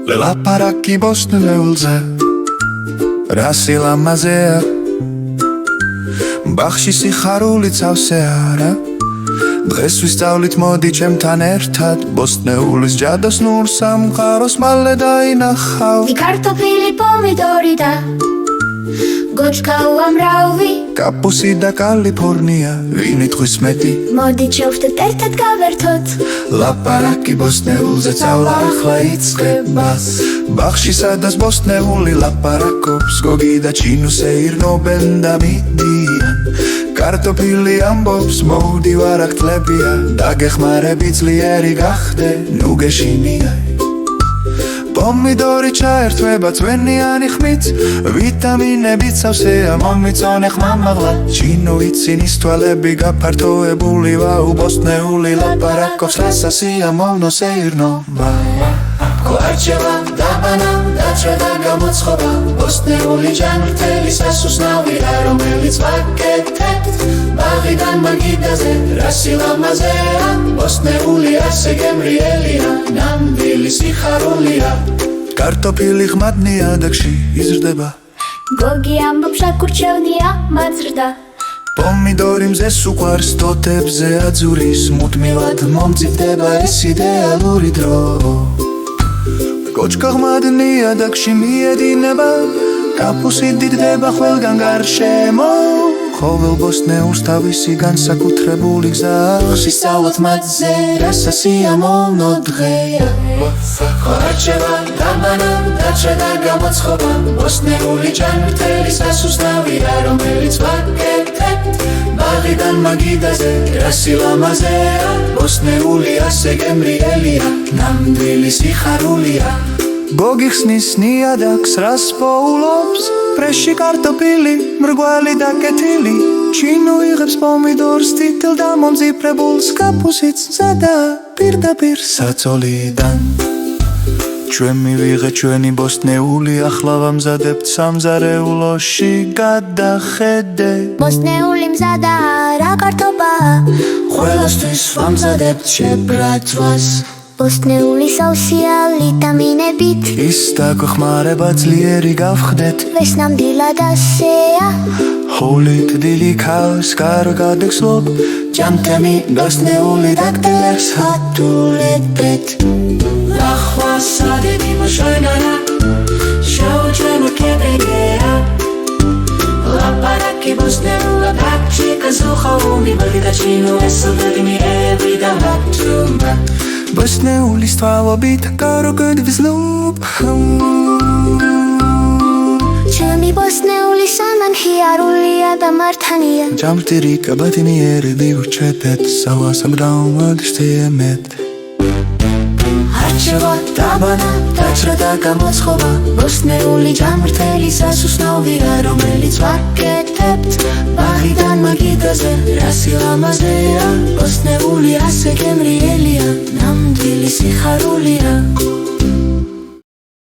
ლაპარაკი ბოსტნეულზე რა სილამაზეა ბახში სიხარული ცავსე არა დღეს ვისწავლით მოდი ჩემთან ერთად ბოსტნეულის ჯადოსნურ სამყაროს მალე დაინახავ კარტოფილი პომიდორი და გოჩქა უამრავი კაპუსი და კალიფორნია ვინ იტყვის მეტი მოდი ჩევდეთ ერთად გავერთოთ ლაპარაკი ბოსტნეულზე წავლა ახლა იწყება ბახში სადაც ბოსტნეული ლაპარაკობს გოგი და ჩინუ სეირნობენ და მიდიან კარტოფილი ამბობს მოუდი ვარაქტლებია დაგეხმარები ძლიერი გახდე ნუ გეშინია პომიდორი ჩაერთვება წვენიანი ხმით ვიტამინები ცავსეა მომიწონე ხმამაღლა ჩინო იცინის თვალები გაფართოებული ვაუ ბოსტნეული ლაპარაკობს რასასია მომნო სეირნობა კვარჩევა დაბანა დაჭრა და გამოცხობა ბოსტნეული ჯანმრთელი სასუსნავი რა რომელიც ვაკეთებთ ბაღიდან მაგიდაზე რა სილამაზეა ბოსტნეული ასე გემრიელია ნამდვილი სიხარულია კარტოფილი ღმად ნიადაგში იზრდება გოგი ამბობს აკურჩევნია მაძრდა პომიდორი მზეს უყვარს თოთებზე აძურის მუდმივად მომწიფდება ეს იდეალური დრო კოჩქა ღმად ნიადაგში მიედინება კაპუსი დიდდება ყველგან გარშემო ყოველ ბოსტნეულს თავისი განსაკუთრებული გზა ხსისწავლოთ მათზე რასასია მომნო დღეა ხვარჩევა დაბანა დაჭრა და გამოცხობა ბოსტნეული ჯანმრთელი სასუსნავი რა რომელიც ვაკეთებთ ბაღიდან მაგიდაზე რა სილამაზეა ბოსტნეული ასე გემრიელია ნამდვილი სიხარულია გოგი ხსნის ნიადაგს რას პოულობს ფრეში კარტოფილი მრგვალი და კეთილი ჩინო იღებს პომიდორს თითელ და მომწიფებულს კაპუსიც მზადა პირდაპირ საწოლიდან ჩვენ მივიღეთ ჩვენი ბოსტნეული ახლა ვამზადებთ სამზარეულოში გადახედე ბოსტნეული მზადა რა კარტოფა ყველასთვის ვამზადებთ შებრათვას ბოსტნეული სავსეა ვიტამინებით ის დაგვეხმარება ძლიერი გავხდეთ ეს ნამდვილად ასეა ჰოლით დილი ქავს კარგად გსლობ ჯამთემი ბოსტნეული დაგდელებს ჰატულებით ახლა სადები მოშენარა შაუჩენო კებეგეა ლაპარაკი ბოსტნეულა ბაქში კაზუხაუმი ბაგდა ჩინო ესოდები მი ევიდა ლაპტუმა ბოსტნეულის თვალობით კარგად ვიზლობ ჩემი ბოსტნეული სამანხიარულია და მართანია ჯამრთელი კაბათინიერი დიურჩეთეთ სავასაგდაუმად შთიემეთ არჩევა დაბანა დაჭრა და გამოცხობა ბოსტნეული ჯამრთელი სასუსნავი რა რომელიც ვაკეთებთ ბაღიდან მაგიდაზე რა სილამაზეა ბოსტნეული ასე გემრიელია ნამდვილი სიხარულია